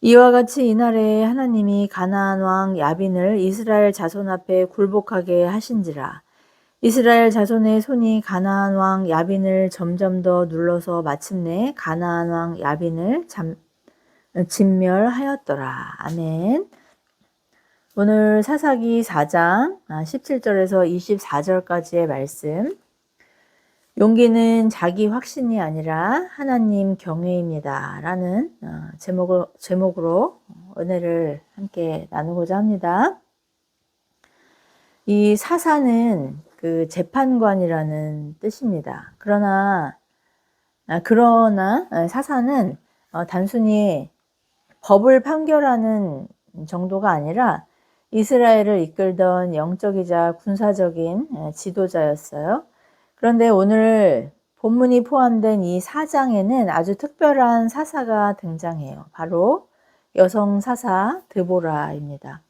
이와 같이 이날에 하나님이 가나안 왕 야빈을 이스라엘 자손 앞에 굴복하게 하신지라. 이스라엘 자손의 손이 가나안 왕 야빈을 점점 더 눌러서 마침내 가나안 왕 야빈을 진멸하였더라. 아멘. 오늘 사사기 4장 17절에서 24절까지의 말씀. 용기는 자기 확신이 아니라 하나님 경외입니다. 라는 제목으로 은혜를 함께 나누고자 합니다. 이 사사는 그 재판관이라는 뜻입니다. 그러나 사사는 단순히 법을 판결하는 정도가 아니라 이스라엘을 이끌던 영적이자 군사적인 지도자였어요. 그런데 오늘 본문이 포함된 이 4장에는 아주 특별한 사사가 등장해요. 바로 여성 사사 드보라입니다.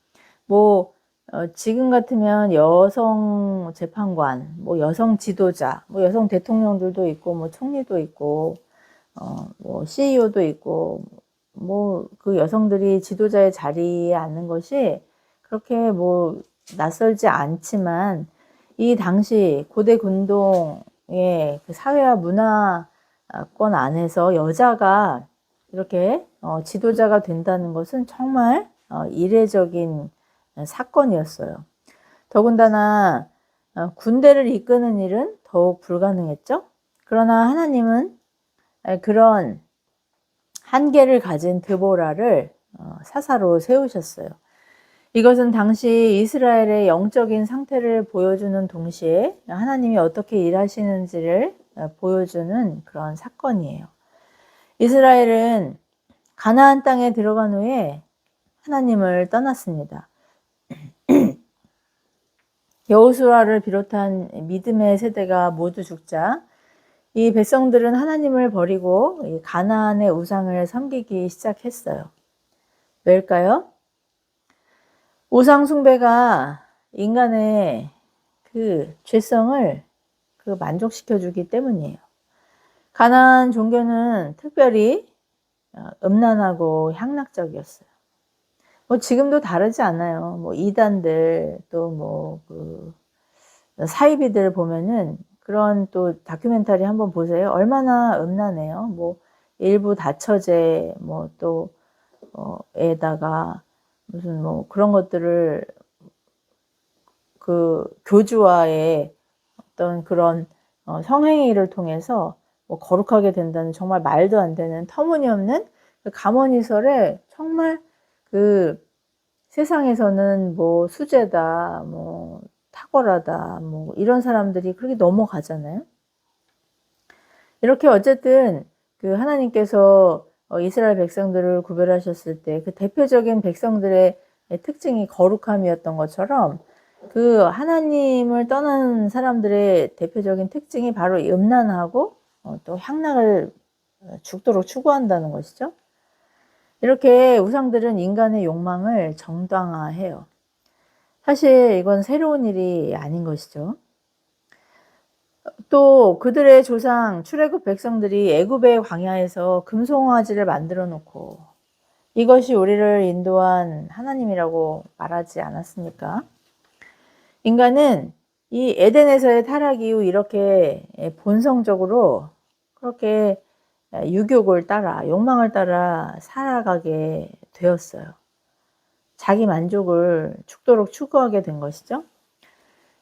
지금 같으면 여성 재판관, 여성 지도자, 여성 대통령들도 있고, 총리도 있고, CEO도 있고, 그 여성들이 지도자의 자리에 앉는 것이 그렇게 낯설지 않지만, 이 당시 고대 근동의 그 사회와 문화권 안에서 여자가 이렇게 지도자가 된다는 것은 정말 이례적인 사건이었어요. 더군다나 군대를 이끄는 일은 더욱 불가능했죠. 그러나 하나님은 그런 한계를 가진 드보라를 사사로 세우셨어요. 이것은 당시 이스라엘의 영적인 상태를 보여주는 동시에 하나님이 어떻게 일하시는지를 보여주는 그런 사건이에요. 이스라엘은 가나안 땅에 들어간 후에 하나님을 떠났습니다. 여호수아를 비롯한 믿음의 세대가 모두 죽자 이 백성들은 하나님을 버리고 가나안의 우상을 섬기기 시작했어요. 왜일까요? 우상 숭배가 인간의 그 죄성을 만족시켜 주기 때문이에요. 가나안 종교는 특별히 음란하고 향락적이었어요. 지금도 다르지 않아요. 이단들 또 사이비들 보면은 그런 또 다큐멘터리 한번 보세요. 얼마나 음란해요. 일부 다처제 에다가 무슨 그런 것들을 그 교주와의 어떤 그런 성행위를 통해서 거룩하게 된다는 정말 말도 안 되는 터무니없는 그 감언이설에 정말 그 세상에서는 수재다, 탁월하다, 이런 사람들이 그렇게 넘어가잖아요. 이렇게 어쨌든 그 하나님께서 이스라엘 백성들을 구별하셨을 때 그 대표적인 백성들의 특징이 거룩함이었던 것처럼 그 하나님을 떠난 사람들의 대표적인 특징이 바로 음란하고 또 향락을 죽도록 추구한다는 것이죠. 이렇게 우상들은 인간의 욕망을 정당화해요. 사실 이건 새로운 일이 아닌 것이죠. 또 그들의 조상 출애굽 백성들이 애굽의 광야에서 금송아지를 만들어 놓고 이것이 우리를 인도한 하나님이라고 말하지 않았습니까? 인간은 이 에덴에서의 타락 이후 이렇게 본성적으로 그렇게 유욕을 따라 욕망을 따라 살아가게 되었어요. 자기 만족을 죽도록 추구하게 된 것이죠.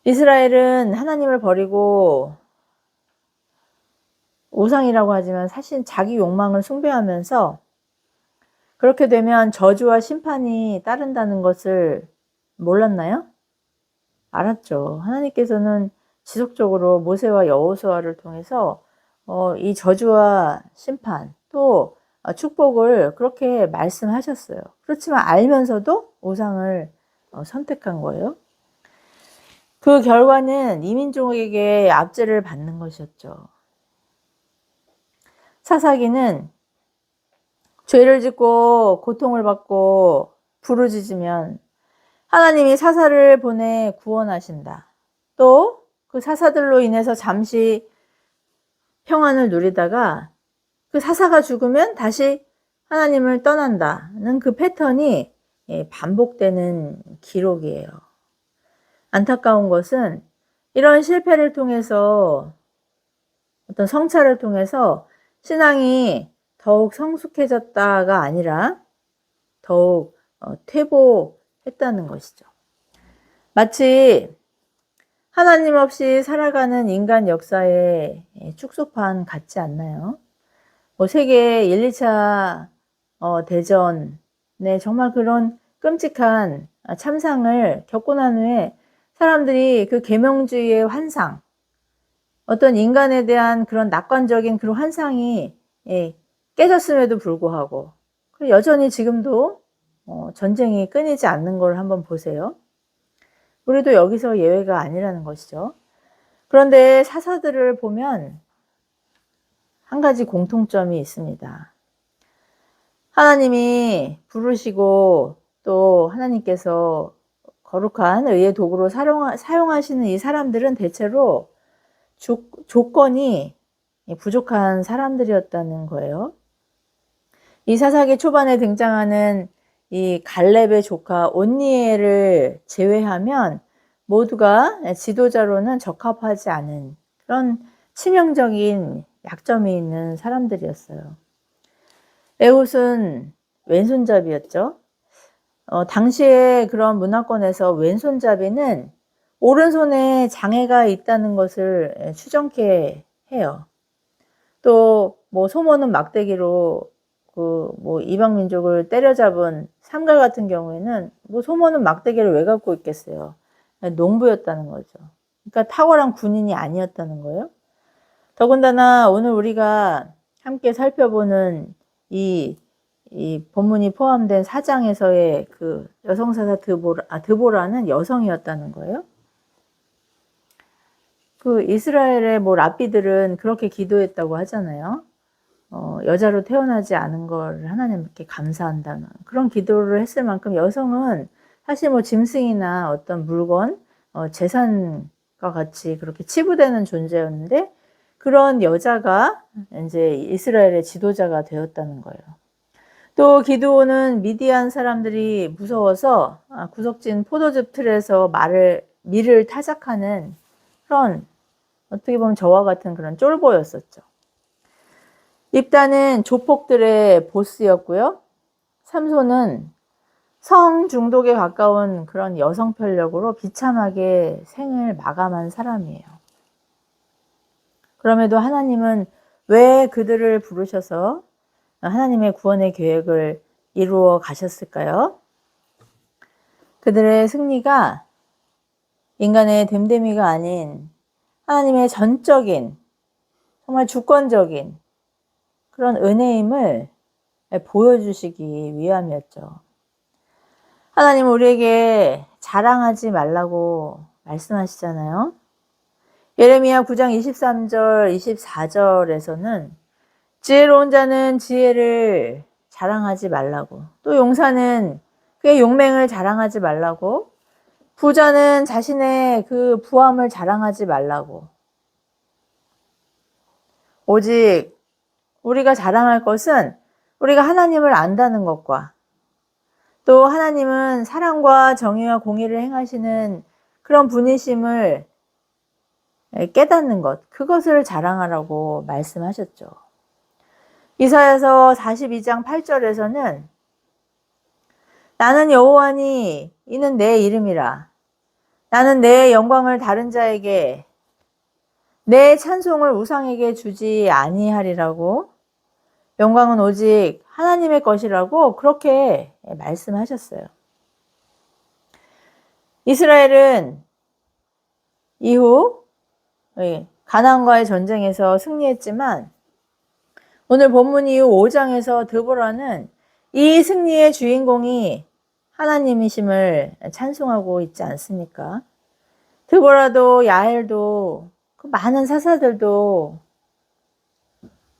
이스라엘은 하나님을 버리고 우상이라고 하지만 사실 자기 욕망을 숭배하면서 그렇게 되면 저주와 심판이 따른다는 것을 몰랐나요? 알았죠. 하나님께서는 지속적으로 모세와 여호수아를 통해서 이 저주와 심판 또 축복을 그렇게 말씀하셨어요. 그렇지만 알면서도 우상을 선택한 거예요. 그 결과는 이민족에게 압제를 받는 것이었죠. 사사기는 죄를 짓고 고통을 받고 부르짖으면 하나님이 사사를 보내 구원하신다. 또 그 사사들로 인해서 잠시 평안을 누리다가 그 사사가 죽으면 다시 하나님을 떠난다는 그 패턴이 반복되는 기록이에요. 안타까운 것은 이런 실패를 통해서 어떤 성찰을 통해서 신앙이 더욱 성숙해졌다가 아니라 더욱 퇴보했다는 것이죠. 마치 하나님 없이 살아가는 인간 역사의 축소판 같지 않나요? 세계 1, 2차 대전에 정말 그런 끔찍한 참상을 겪고 난 후에 사람들이 그 계명주의의 환상, 어떤 인간에 대한 그런 낙관적인 그런 환상이 깨졌음에도 불구하고 여전히 지금도 전쟁이 끊이지 않는 걸 한번 보세요. 우리도 여기서 예외가 아니라는 것이죠. 그런데 사사들을 보면 한 가지 공통점이 있습니다. 하나님이 부르시고 또 하나님께서 거룩한 의의 도구로 사용하시는 이 사람들은 대체로 조건이 부족한 사람들이었다는 거예요. 이 사사기 초반에 등장하는 이 갈렙의 조카 온니엘을 제외하면 모두가 지도자로는 적합하지 않은 그런 치명적인 약점이 있는 사람들이었어요. 에훗은 왼손잡이였죠. 당시에 그런 문화권에서 왼손잡이는 오른손에 장애가 있다는 것을 추정케 해요. 또 소모는 막대기로 이방 민족을 때려잡은 삼갈 같은 경우에는 소모는 막대기를 왜 갖고 있겠어요? 농부였다는 거죠. 그러니까 탁월한 군인이 아니었다는 거예요. 더군다나 오늘 우리가 함께 살펴보는 이 본문이 포함된 4장에서의 그 여성사사 드보라는 여성이었다는 거예요. 그 이스라엘의 랍비들은 그렇게 기도했다고 하잖아요. 여자로 태어나지 않은 걸 하나님께 감사한다는 그런 기도를 했을 만큼 여성은 사실 짐승이나 어떤 물건, 재산과 같이 그렇게 치부되는 존재였는데 그런 여자가 이제 이스라엘의 지도자가 되었다는 거예요. 또 기드온은 미디안 사람들이 무서워서 구석진 포도즙 틀에서 밀을 타작하는 그런 어떻게 보면 저와 같은 그런 쫄보였었죠. 입다는 조폭들의 보스였고요. 삼손은 성 중독에 가까운 그런 여성 편력으로 비참하게 생을 마감한 사람이에요. 그럼에도 하나님은 왜 그들을 부르셔서 하나님의 구원의 계획을 이루어 가셨을까요? 그들의 승리가 인간의 됨됨이가 아닌 하나님의 전적인, 정말 주권적인 그런 은혜임을 보여주시기 위함이었죠. 하나님은 우리에게 자랑하지 말라고 말씀하시잖아요. 예레미야 9장 23절, 24절에서는 지혜로운 자는 지혜를 자랑하지 말라고, 또 용사는 그의 용맹을 자랑하지 말라고, 부자는 자신의 그 부함을 자랑하지 말라고. 오직 우리가 자랑할 것은 우리가 하나님을 안다는 것과 또 하나님은 사랑과 정의와 공의를 행하시는 그런 분이심을 깨닫는 것, 그것을 자랑하라고 말씀하셨죠. 이사야서 42장 8절에서는 나는 여호와니 이는 내 이름이라. 나는 내 영광을 다른 자에게 내 찬송을 우상에게 주지 아니하리라고, 영광은 오직 하나님의 것이라고 그렇게 말씀하셨어요. 이스라엘은 이후 가나안과의 전쟁에서 승리했지만 오늘 본문 이후 5장에서 드보라는 이 승리의 주인공이 하나님이심을 찬송하고 있지 않습니까? 드보라도 야엘도 그 많은 사사들도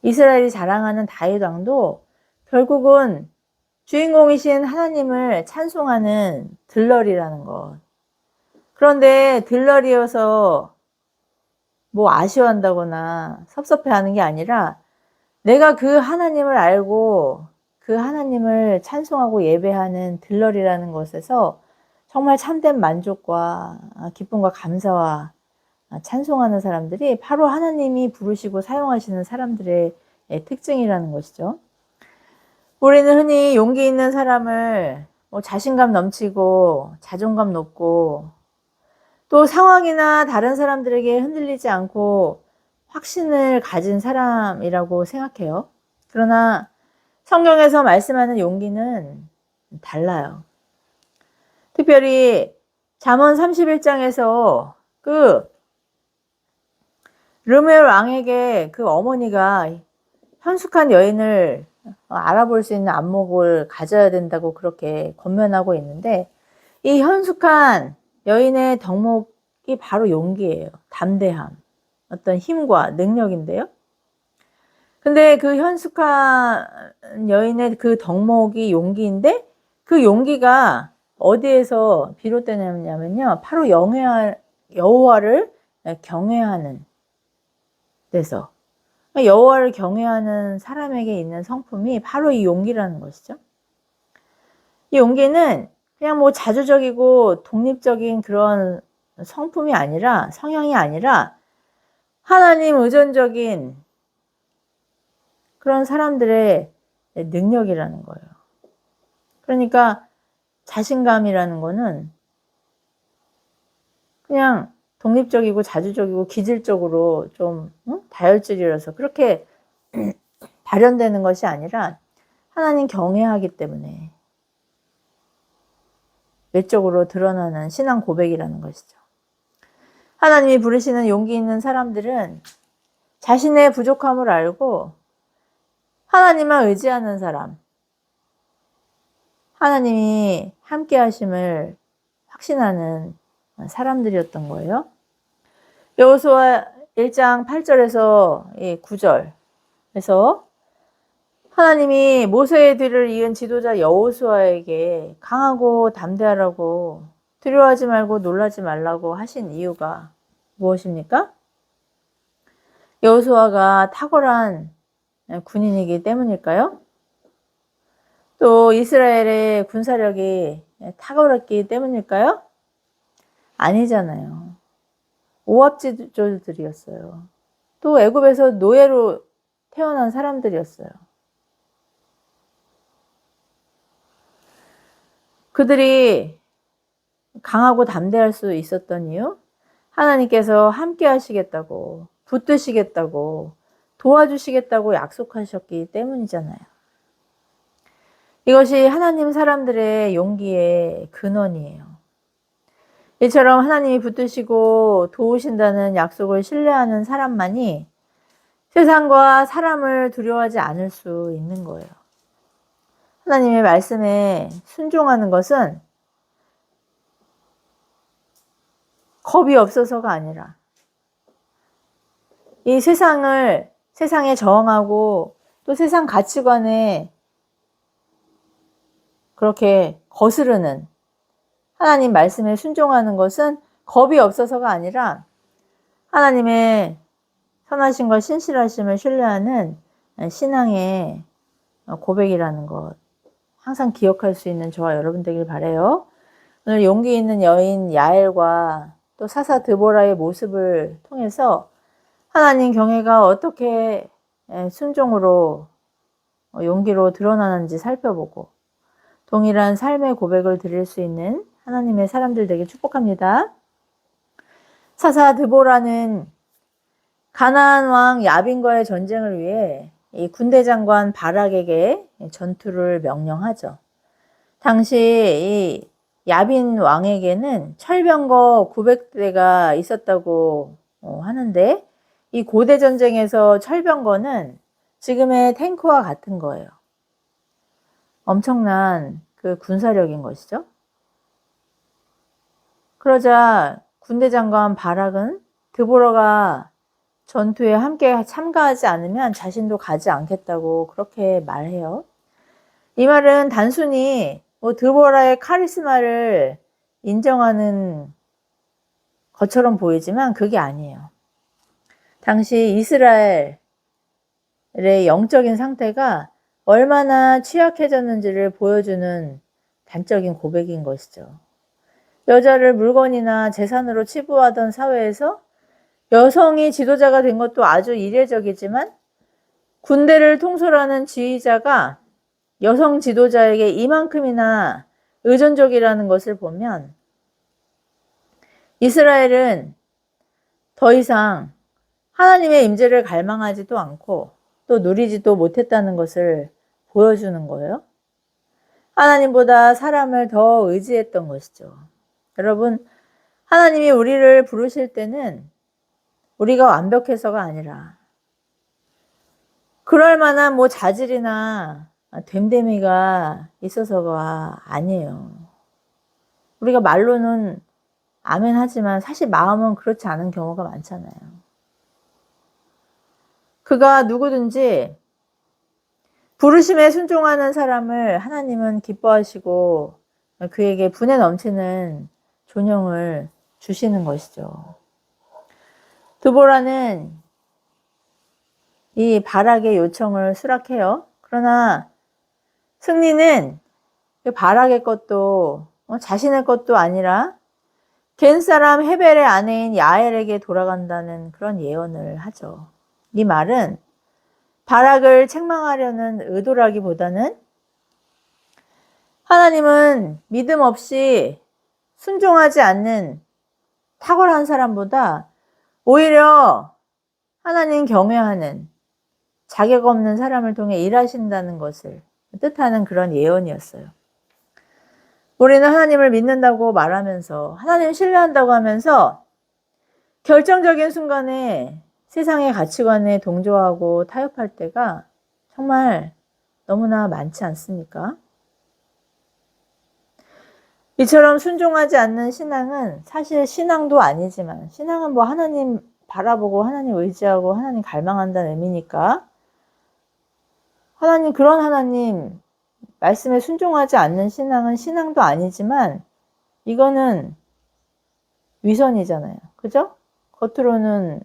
이스라엘이 자랑하는 다윗 왕도 결국은 주인공이신 하나님을 찬송하는 들러리라는 것. 그런데 들러리여서 아쉬워한다거나 섭섭해하는 게 아니라 내가 그 하나님을 알고 그 하나님을 찬송하고 예배하는 들러리라는 것에서 정말 참된 만족과 기쁨과 감사와 찬송하는 사람들이 바로 하나님이 부르시고 사용하시는 사람들의 특징이라는 것이죠. 우리는 흔히 용기 있는 사람을 자신감 넘치고 자존감 높고 또 상황이나 다른 사람들에게 흔들리지 않고 확신을 가진 사람이라고 생각해요. 그러나 성경에서 말씀하는 용기는 달라요. 특별히 잠언 31장에서 그 르멜 왕에게 그 어머니가 현숙한 여인을 알아볼 수 있는 안목을 가져야 된다고 그렇게 권면하고 있는데, 이 현숙한 여인의 덕목이 바로 용기예요. 담대함, 어떤 힘과 능력인데요. 근데 그 현숙한 여인의 그 덕목이 용기인데, 그 용기가 어디에서 비롯되냐면요, 바로 여호와를 경외하는 데서, 여호와를 경외하는 사람에게 있는 성품이 바로 이 용기라는 것이죠. 이 용기는 그냥 자주적이고 독립적인 그런 성품이 아니라, 성향이 아니라 하나님 의존적인 그런 사람들의 능력이라는 거예요. 그러니까 자신감이라는 거는 그냥 독립적이고 자주적이고 기질적으로 좀 다혈질이라서 그렇게 발현되는 것이 아니라 하나님 경외하기 때문에 외적으로 드러나는 신앙 고백이라는 것이죠. 하나님이 부르시는 용기 있는 사람들은 자신의 부족함을 알고 하나님만 의지하는 사람, 하나님이 함께 하심을 확신하는 사람들이었던 거예요. 여호수아 1장 8절에서 9절에서 하나님이 모세의 뒤를 이은 지도자 여호수아에게 강하고 담대하라고, 두려워하지 말고 놀라지 말라고 하신 이유가 무엇입니까? 여호수아가 탁월한 군인이기 때문일까요? 또 이스라엘의 군사력이 탁월했기 때문일까요? 아니잖아요. 오합지졸들이었어요. 또 애굽에서 노예로 태어난 사람들이었어요. 그들이 강하고 담대할 수 있었던 이유? 하나님께서 함께 하시겠다고, 붙드시겠다고, 도와주시겠다고 약속하셨기 때문이잖아요. 이것이 하나님 사람들의 용기의 근원이에요. 이처럼 하나님이 붙드시고 도우신다는 약속을 신뢰하는 사람만이 세상과 사람을 두려워하지 않을 수 있는 거예요. 하나님의 말씀에 순종하는 것은 겁이 없어서가 아니라 이 세상에 저항하고 또 세상 가치관에 그렇게 거스르는 하나님 말씀에 순종하는 것은 겁이 없어서가 아니라 하나님의 선하심과 신실하심을 신뢰하는 신앙의 고백이라는 것, 항상 기억할 수 있는 저와 여러분 되길 바라요. 오늘 용기 있는 여인 야엘과 또 사사 드보라의 모습을 통해서 하나님 경외가 어떻게 순종으로 용기로 드러나는지 살펴보고 동일한 삶의 고백을 드릴 수 있는 하나님의 사람들 되길 축복합니다. 사사 드보라는 가나안 왕 야빈과의 전쟁을 위해 이 군대 장관 바락에게 전투를 명령하죠. 당시 이 야빈 왕에게는 철병거 900대가 있었다고 하는데, 이 고대 전쟁에서 철병거는 지금의 탱크와 같은 거예요. 엄청난 그 군사력인 것이죠. 그러자 군대 장관 바락은 드보라가 전투에 함께 참가하지 않으면 자신도 가지 않겠다고 그렇게 말해요. 이 말은 단순히 드보라의 카리스마를 인정하는 것처럼 보이지만 그게 아니에요. 당시 이스라엘의 영적인 상태가 얼마나 취약해졌는지를 보여주는 단적인 고백인 것이죠. 여자를 물건이나 재산으로 치부하던 사회에서 여성이 지도자가 된 것도 아주 이례적이지만 군대를 통솔하는 지휘자가 여성 지도자에게 이만큼이나 의존적이라는 것을 보면 이스라엘은 더 이상 하나님의 임재를 갈망하지도 않고 또 누리지도 못했다는 것을 보여주는 거예요. 하나님보다 사람을 더 의지했던 것이죠. 여러분, 하나님이 우리를 부르실 때는 우리가 완벽해서가 아니라 그럴 만한 뭐 자질이나 됨됨이가 있어서가 아니에요. 우리가 말로는 아멘 하지만 사실 마음은 그렇지 않은 경우가 많잖아요. 그가 누구든지 부르심에 순종하는 사람을 하나님은 기뻐하시고 그에게 분에 넘치는 존영을 주시는 것이죠. 드보라는 이 바락의 요청을 수락해요. 그러나 승리는 바락의 것도 자신의 것도 아니라 겐 사람 헤벨의 아내인 야엘에게 돌아간다는 그런 예언을 하죠. 이 말은 바락을 책망하려는 의도라기보다는 하나님은 믿음 없이 순종하지 않는 탁월한 사람보다 오히려 하나님 경외하는 자격 없는 사람을 통해 일하신다는 것을 뜻하는 그런 예언이었어요. 우리는 하나님을 믿는다고 말하면서 하나님 신뢰한다고 하면서 결정적인 순간에 세상의 가치관에 동조하고 타협할 때가 정말 너무나 많지 않습니까? 이처럼 순종하지 않는 신앙은 사실 신앙도 아니지만 신앙은 뭐 하나님 바라보고 하나님 의지하고 하나님 갈망한다는 의미니까 하나님 그런 하나님 말씀에 순종하지 않는 신앙은 신앙도 아니지만 이거는 위선이잖아요. 그죠? 겉으로는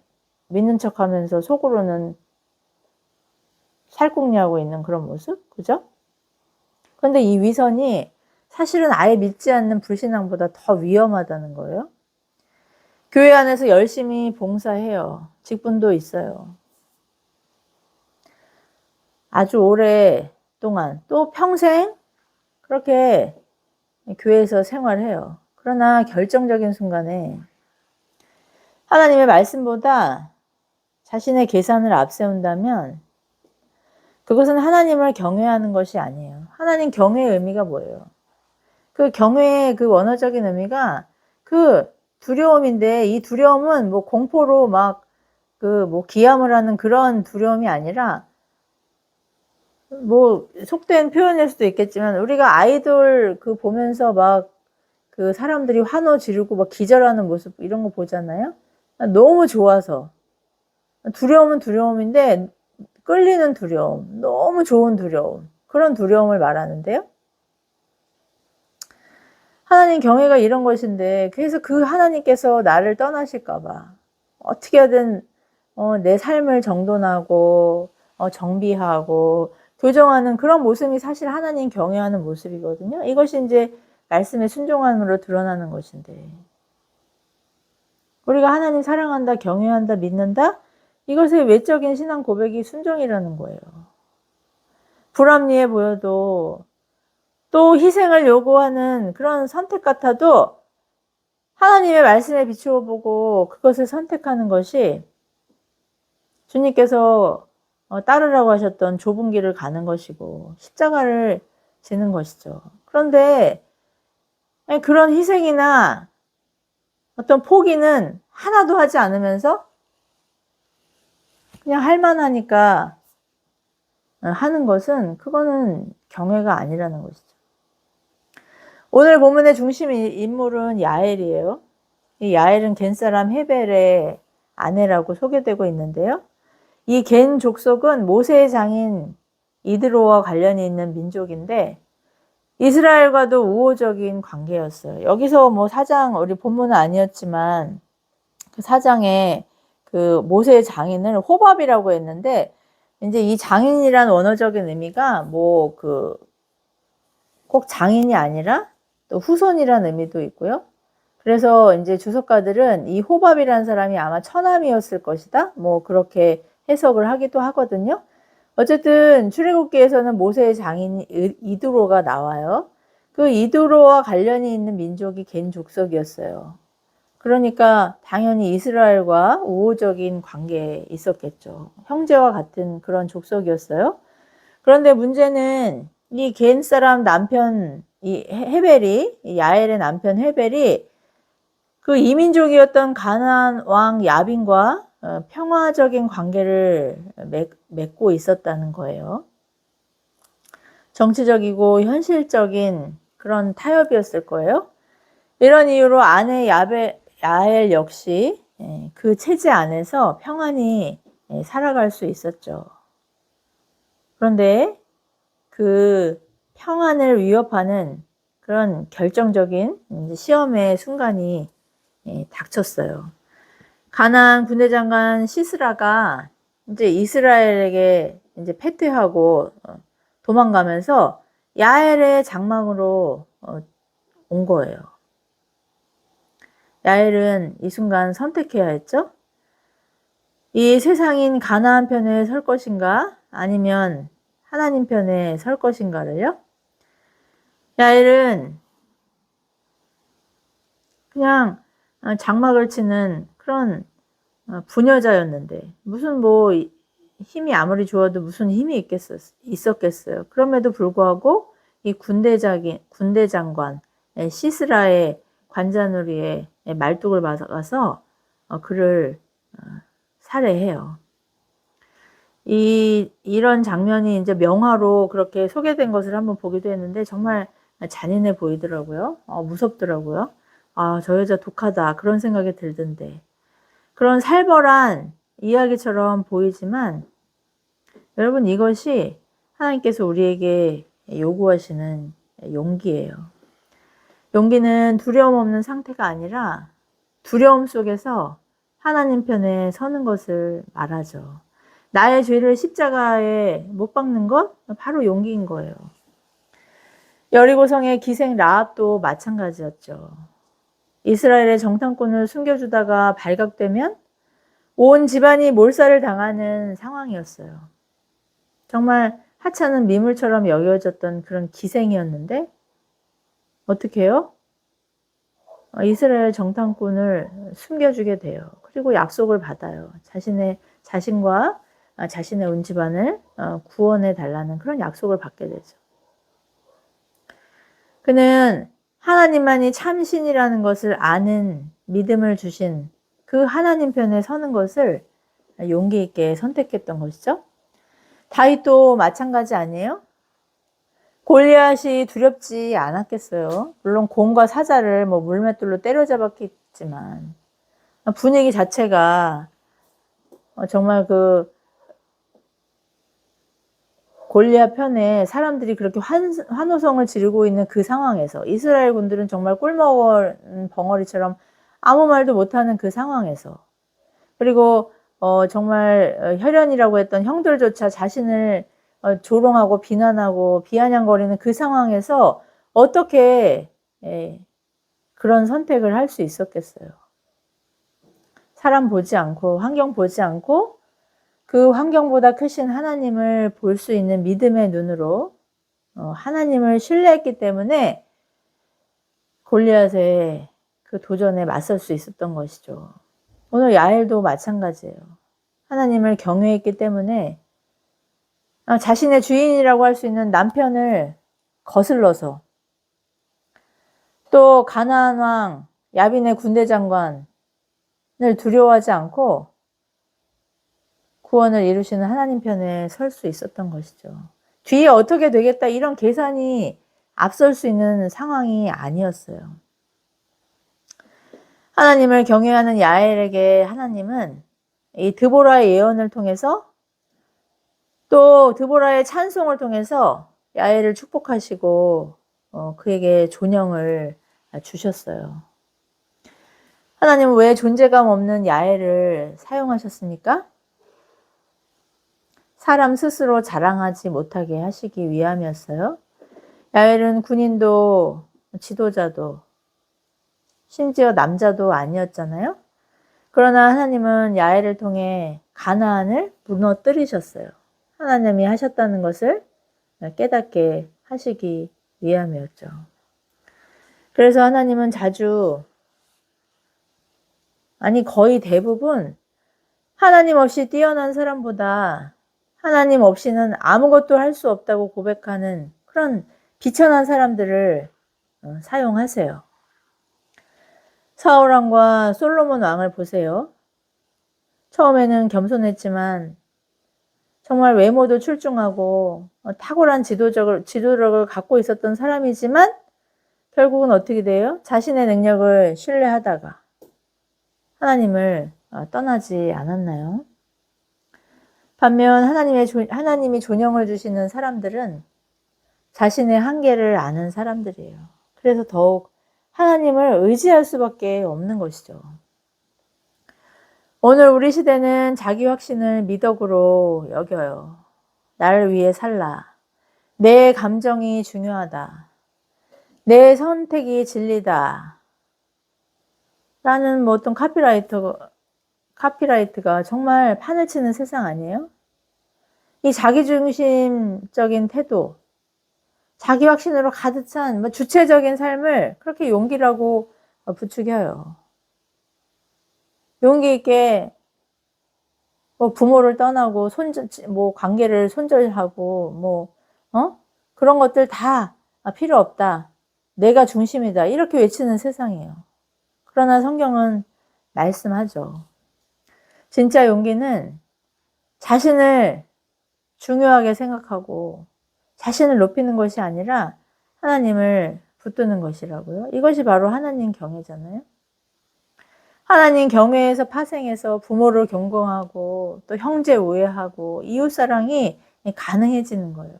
믿는 척하면서 속으로는 살궁리하고 있는 그런 모습? 그죠? 그런데 이 위선이 사실은 아예 믿지 않는 불신앙보다 더 위험하다는 거예요. 교회 안에서 열심히 봉사해요. 직분도 있어요. 아주 오랫동안 또 평생 그렇게 교회에서 생활해요. 그러나 결정적인 순간에 하나님의 말씀보다 자신의 계산을 앞세운다면 그것은 하나님을 경외하는 것이 아니에요. 하나님 경외의 의미가 뭐예요? 그 경외의 그 원어적인 의미가 그 두려움인데 이 두려움은 뭐 공포로 막 그 뭐 기함을 하는 그런 두려움이 아니라 뭐 속된 표현일 수도 있겠지만 우리가 아이돌 그 보면서 막 그 사람들이 환호 지르고 막 기절하는 모습 이런 거 보잖아요. 너무 좋아서 두려움은 두려움인데 끌리는 두려움, 너무 좋은 두려움 그런 두려움을 말하는데요. 하나님 경외가 이런 것인데 그래서 그 하나님께서 나를 떠나실까 봐 어떻게 하든 내 삶을 정돈하고 정비하고 교정하는 그런 모습이 사실 하나님 경외하는 모습이거든요. 이것이 이제 말씀의 순종함으로 드러나는 것인데 우리가 하나님 사랑한다, 경외한다, 믿는다? 이것의 외적인 신앙 고백이 순종이라는 거예요. 불합리해 보여도 또 희생을 요구하는 그런 선택 같아도 하나님의 말씀에 비추어 보고 그것을 선택하는 것이 주님께서 따르라고 하셨던 좁은 길을 가는 것이고 십자가를 지는 것이죠. 그런데 그런 희생이나 어떤 포기는 하나도 하지 않으면서 그냥 할 만하니까 하는 것은 그거는 경외가 아니라는 것이죠. 오늘 본문의 중심 인물은 야엘이에요. 이 야엘은 겐 사람 헤벨의 아내라고 소개되고 있는데요. 이 겐 족속은 모세의 장인 이드로와 관련이 있는 민족인데 이스라엘과도 우호적인 관계였어요. 여기서 뭐 사장 우리 본문은 아니었지만 그 사장의 그 모세의 장인을 호밥이라고 했는데 이제 이 장인이란 원어적인 의미가 뭐 꼭 장인이 아니라 또 후손이란 의미도 있고요. 그래서 이제 주석가들은 이 호밥이라는 사람이 아마 처남이었을 것이다. 뭐 그렇게 해석을 하기도 하거든요. 어쨌든 출애굽기에서는 모세의 장인 이드로가 나와요. 그 이드로와 관련이 있는 민족이 겐 족속이었어요. 그러니까 당연히 이스라엘과 우호적인 관계에 있었겠죠. 형제와 같은 그런 족속이었어요. 그런데 문제는 이 겐 사람 남편 이 헤벨이, 이 야엘의 남편 헤벨이 그 이민족이었던 가나안 왕 야빈과 평화적인 관계를 맺고 있었다는 거예요. 정치적이고 현실적인 그런 타협이었을 거예요. 이런 이유로 아내 야엘 역시 그 체제 안에서 평안히 살아갈 수 있었죠. 그런데 그 평안을 위협하는 그런 결정적인 시험의 순간이 닥쳤어요. 가나안 군대장관 시스라가 이제 이스라엘에게 이제 패퇴하고 도망가면서 야엘의 장막으로 온 거예요. 야엘은 이 순간 선택해야 했죠. 이 세상인 가나안 편에 설 것인가 아니면 하나님 편에 설 것인가를요. 야엘은 그냥 장막을 치는 그런 부녀자였는데 무슨 뭐 힘이 아무리 좋아도 무슨 힘이 있었겠어요. 그럼에도 불구하고 이 군대장관 시스라의 관자놀이에 말뚝을 박아서 그를 살해해요. 이런 장면이 이제 명화로 그렇게 소개된 것을 한번 보기도 했는데 정말 잔인해 보이더라고요. 무섭더라고요. 아, 저 여자 독하다 그런 생각이 들던데 그런 살벌한 이야기처럼 보이지만 여러분 이것이 하나님께서 우리에게 요구하시는 용기예요. 용기는 두려움 없는 상태가 아니라 두려움 속에서 하나님 편에 서는 것을 말하죠. 나의 죄를 십자가에 못 박는 것 바로 용기인 거예요. 여리고성의 기생 라합도 마찬가지였죠. 이스라엘의 정탐꾼을 숨겨주다가 발각되면 온 집안이 몰살을 당하는 상황이었어요. 정말 하찮은 미물처럼 여겨졌던 그런 기생이었는데 어떻게 해요? 이스라엘 정탐꾼을 숨겨주게 돼요. 그리고 약속을 받아요. 자신과 자신의 온 집안을 구원해 달라는 그런 약속을 받게 되죠. 그는 하나님만이 참신이라는 것을 아는 믿음을 주신 그 하나님 편에 서는 것을 용기 있게 선택했던 것이죠. 다윗도 마찬가지 아니에요? 골리앗이 두렵지 않았겠어요. 물론 곰과 사자를 뭐 물맷돌로 때려잡았겠지만 분위기 자체가 정말 그 골리앗 편에 사람들이 그렇게 환호성을 지르고 있는 그 상황에서 이스라엘 군들은 정말 꿀먹은 벙어리처럼 아무 말도 못하는 그 상황에서 그리고 정말 혈연이라고 했던 형들조차 자신을 조롱하고 비난하고 비아냥거리는 그 상황에서 어떻게 그런 선택을 할 수 있었겠어요. 사람 보지 않고 환경 보지 않고 그 환경보다 크신 하나님을 볼 수 있는 믿음의 눈으로 하나님을 신뢰했기 때문에 골리앗의 그 도전에 맞설 수 있었던 것이죠. 오늘 야엘도 마찬가지예요. 하나님을 경외했기 때문에 자신의 주인이라고 할 수 있는 남편을 거슬러서 또 가나안 왕 야빈의 군대 장관을 두려워하지 않고 구원을 이루시는 하나님 편에 설 수 있었던 것이죠. 뒤에 어떻게 되겠다 이런 계산이 앞설 수 있는 상황이 아니었어요. 하나님을 경외하는 야엘에게 하나님은 이 드보라의 예언을 통해서 또 드보라의 찬송을 통해서 야엘을 축복하시고 그에게 존영을 주셨어요. 하나님은 왜 존재감 없는 야엘을 사용하셨습니까? 사람 스스로 자랑하지 못하게 하시기 위함이었어요. 야엘은 군인도 지도자도 심지어 남자도 아니었잖아요. 그러나 하나님은 야엘을 통해 가나안을 무너뜨리셨어요. 하나님이 하셨다는 것을 깨닫게 하시기 위함이었죠. 그래서 하나님은 자주, 아니 거의 대부분 하나님 없이 뛰어난 사람보다 하나님 없이는 아무것도 할 수 없다고 고백하는 그런 비천한 사람들을 사용하세요. 사울 왕과 솔로몬 왕을 보세요. 처음에는 겸손했지만 정말 외모도 출중하고 탁월한 지도력을 갖고 있었던 사람이지만 결국은 어떻게 돼요? 자신의 능력을 신뢰하다가 하나님을 떠나지 않았나요? 반면 하나님이 존영을 주시는 사람들은 자신의 한계를 아는 사람들이에요. 그래서 더욱 하나님을 의지할 수밖에 없는 것이죠. 오늘 우리 시대는 자기 확신을 미덕으로 여겨요. 나를 위해 살라. 내 감정이 중요하다. 내 선택이 진리다. 라는 어떤 카피라이트가 정말 판을 치는 세상 아니에요? 이 자기중심적인 태도, 자기 확신으로 가득 찬 주체적인 삶을 그렇게 용기라고 부추겨요. 용기 있게 부모를 떠나고 관계를 손절하고 그런 것들 다 필요 없다. 내가 중심이다. 이렇게 외치는 세상이에요. 그러나 성경은 말씀하죠. 진짜 용기는 자신을 중요하게 생각하고 자신을 높이는 것이 아니라 하나님을 붙드는 것이라고요. 이것이 바로 하나님 경외잖아요. 하나님 경외에서 파생해서 부모를 경공하고 또 형제 우애하고 이웃사랑이 가능해지는 거예요.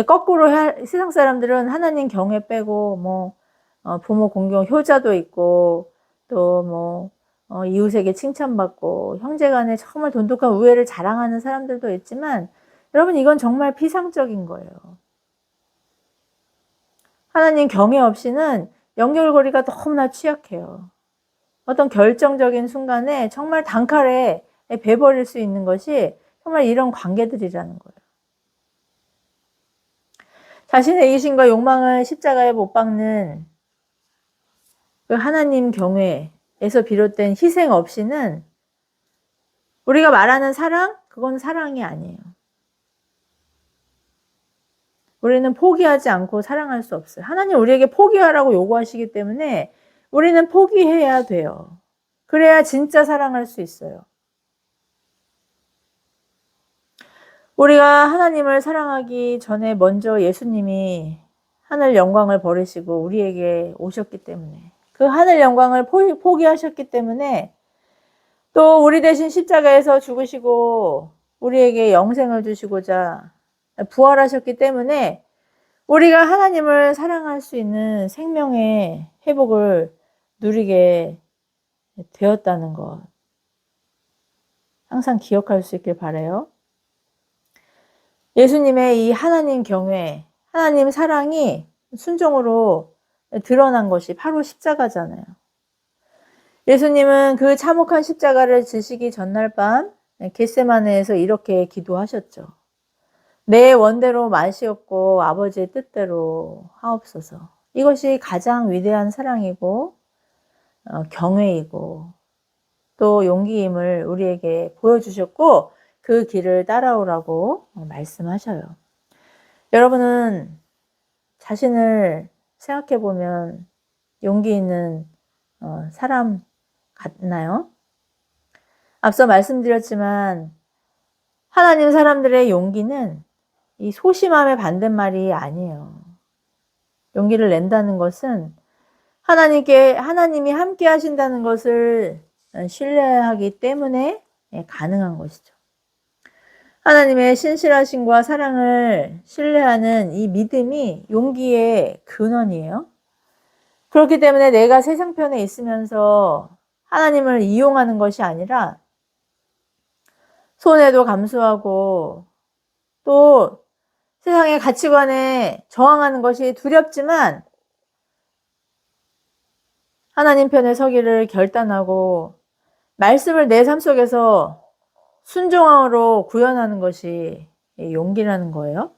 거꾸로 세상 사람들은 하나님 경외 빼고 부모 공경 효자도 있고 또 이웃에게 칭찬받고 형제간에 정말 돈독한 우애를 자랑하는 사람들도 있지만 여러분 이건 정말 피상적인 거예요. 하나님 경외 없이는 연결고리가 너무나 취약해요. 어떤 결정적인 순간에 정말 단칼에 베버릴 수 있는 것이 정말 이런 관계들이라는 거예요. 자신의 이기심과 욕망을 십자가에 못 박는 그 하나님 경외에서 비롯된 희생 없이는 우리가 말하는 사랑, 그건 사랑이 아니에요. 우리는 포기하지 않고 사랑할 수 없어요. 하나님 우리에게 포기하라고 요구하시기 때문에 우리는 포기해야 돼요. 그래야 진짜 사랑할 수 있어요. 우리가 하나님을 사랑하기 전에 먼저 예수님이 하늘 영광을 버리시고 우리에게 오셨기 때문에 그 하늘 영광을 포기하셨기 때문에 또 우리 대신 십자가에서 죽으시고 우리에게 영생을 주시고자 부활하셨기 때문에 우리가 하나님을 사랑할 수 있는 생명의 회복을 누리게 되었다는 것 항상 기억할 수 있길 바라요. 예수님의 이 하나님 경외, 하나님 사랑이 순종으로 드러난 것이 바로 십자가잖아요. 예수님은 그 참혹한 십자가를 지시기 전날 밤 겟세마네에서 이렇게 기도하셨죠. 내 원대로 마시옵고 아버지의 뜻대로 하옵소서. 이것이 가장 위대한 사랑이고 경외이고 또 용기임을 우리에게 보여주셨고 그 길을 따라오라고 말씀하셔요. 여러분은 자신을 생각해 보면 용기 있는 사람 같나요? 앞서 말씀드렸지만 하나님 사람들의 용기는 이 소심함의 반대말이 아니에요. 용기를 낸다는 것은 하나님이 함께 하신다는 것을 신뢰하기 때문에 가능한 것이죠. 하나님의 신실하심과 사랑을 신뢰하는 이 믿음이 용기의 근원이에요. 그렇기 때문에 내가 세상편에 있으면서 하나님을 이용하는 것이 아니라 손해도 감수하고 또 세상의 가치관에 저항하는 것이 두렵지만 하나님 편에 서기를 결단하고 말씀을 내 삶 속에서 순종함으로 구현하는 것이 용기라는 거예요.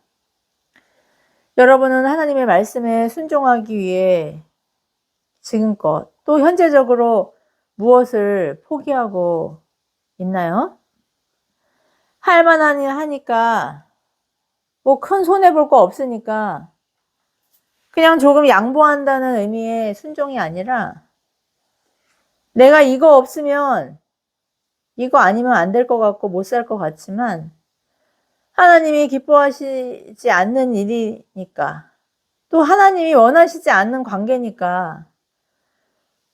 여러분은 하나님의 말씀에 순종하기 위해 지금껏 또 현재적으로 무엇을 포기하고 있나요? 할 만하니 하니까 뭐 큰 손해 볼 거 없으니까 그냥 조금 양보한다는 의미의 순종이 아니라 내가 이거 없으면 이거 아니면 안 될 것 같고 못 살 것 같지만 하나님이 기뻐하시지 않는 일이니까 또 하나님이 원하시지 않는 관계니까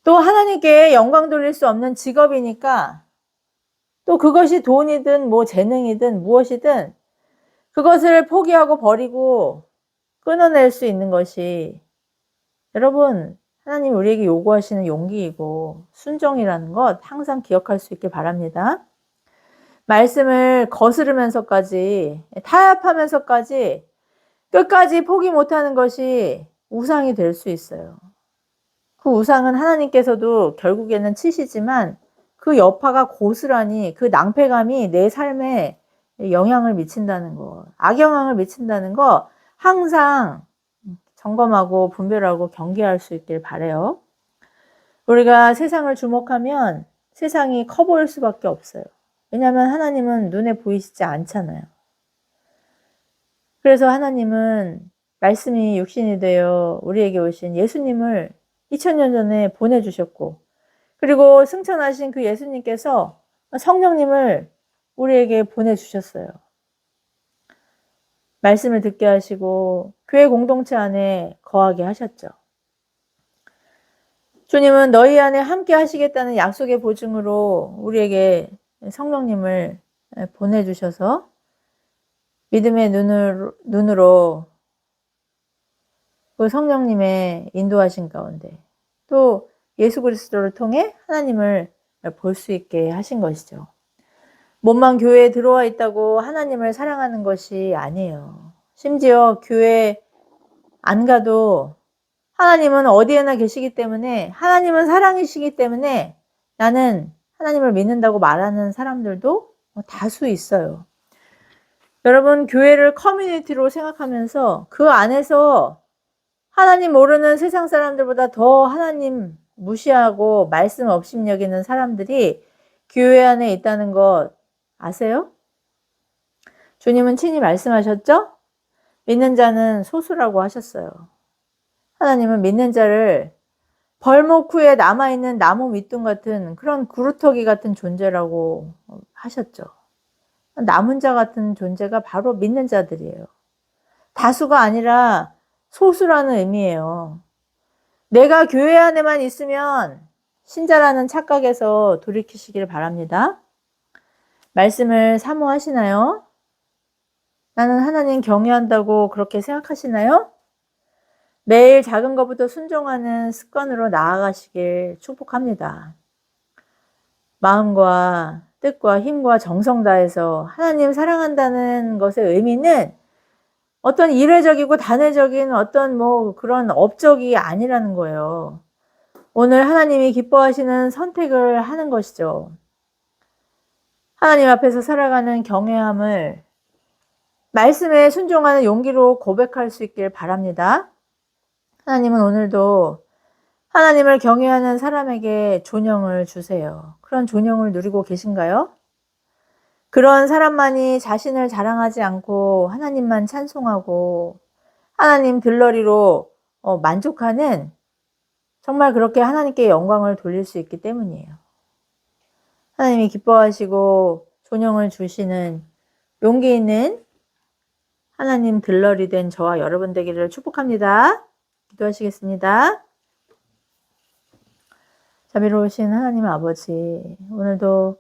또 하나님께 영광 돌릴 수 없는 직업이니까 또 그것이 돈이든 뭐 재능이든 무엇이든 그것을 포기하고 버리고 끊어낼 수 있는 것이 여러분 하나님 우리에게 요구하시는 용기이고 순종이라는 것 항상 기억할 수 있길 바랍니다. 말씀을 거스르면서까지 타협하면서까지 끝까지 포기 못하는 것이 우상이 될 수 있어요. 그 우상은 하나님께서도 결국에는 치시지만 그 여파가 고스란히 그 낭패감이 내 삶에 영향을 미친다는 거, 악영향을 미친다는 거 항상 점검하고 분별하고 경계할 수 있길 바라요. 우리가 세상을 주목하면 세상이 커 보일 수밖에 없어요. 왜냐하면 하나님은 눈에 보이시지 않잖아요. 그래서 하나님은 말씀이 육신이 되어 우리에게 오신 예수님을 2000년 전에 보내주셨고 그리고 승천하신 그 예수님께서 성령님을 우리에게 보내주셨어요. 말씀을 듣게 하시고 교회 공동체 안에 거하게 하셨죠. 주님은 너희 안에 함께 하시겠다는 약속의 보증으로 우리에게 성령님을 보내주셔서 믿음의 눈으로 그 성령님의 인도하신 가운데 또 예수 그리스도를 통해 하나님을 볼 수 있게 하신 것이죠. 몸만 교회에 들어와 있다고 하나님을 사랑하는 것이 아니에요. 심지어 교회 안 가도 하나님은 어디에나 계시기 때문에 하나님은 사랑이시기 때문에 나는 하나님을 믿는다고 말하는 사람들도 다수 있어요. 여러분 교회를 커뮤니티로 생각하면서 그 안에서 하나님 모르는 세상 사람들보다 더 하나님 무시하고 말씀 없임 여기는 사람들이 교회 안에 있다는 것 아세요? 주님은 친히 말씀하셨죠? 믿는 자는 소수라고 하셨어요. 하나님은 믿는 자를 벌목 후에 남아있는 나무 밑둥 같은 그런 구루터기 같은 존재라고 하셨죠. 남은 자 같은 존재가 바로 믿는 자들이에요. 다수가 아니라 소수라는 의미예요. 내가 교회 안에만 있으면 신자라는 착각에서 돌이키시길 바랍니다. 말씀을 사모하시나요? 나는 하나님 경외한다고 그렇게 생각하시나요? 매일 작은 것부터 순종하는 습관으로 나아가시길 축복합니다. 마음과 뜻과 힘과 정성 다해서 하나님 사랑한다는 것의 의미는 어떤 이례적이고 단회적인 어떤 뭐 그런 업적이 아니라는 거예요. 오늘 하나님이 기뻐하시는 선택을 하는 것이죠. 하나님 앞에서 살아가는 경외함을 말씀에 순종하는 용기로 고백할 수 있길 바랍니다. 하나님은 오늘도 하나님을 경외하는 사람에게 존영을 주세요. 그런 존영을 누리고 계신가요? 그런 사람만이 자신을 자랑하지 않고 하나님만 찬송하고 하나님 들러리로 만족하는 정말 그렇게 하나님께 영광을 돌릴 수 있기 때문이에요. 하나님이 기뻐하시고 존영을 주시는 용기 있는 하나님 들러리 된 저와 여러분 되기를 축복합니다. 기도하시겠습니다. 자비로우신 하나님 아버지, 오늘도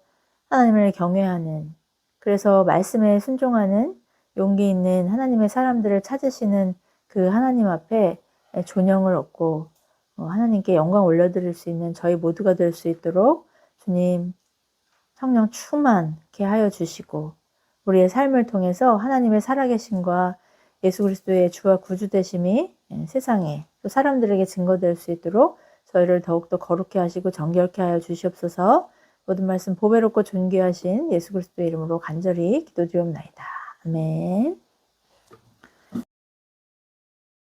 하나님을 경외하는, 그래서 말씀에 순종하는 용기 있는 하나님의 사람들을 찾으시는 그 하나님 앞에 존영을 얻고 하나님께 영광 올려드릴 수 있는 저희 모두가 될 수 있도록 주님 성령 충만케 하여 주시고 우리의 삶을 통해서 하나님의 살아계심과 예수 그리스도의 주와 구주 되심이 세상에 또 사람들에게 증거될 수 있도록 저희를 더욱더 거룩케 하시고 정결케 하여 주시옵소서. 모든 말씀 보배롭고 존귀하신 예수 그리스도의 이름으로 간절히 기도드리옵나이다. 아멘.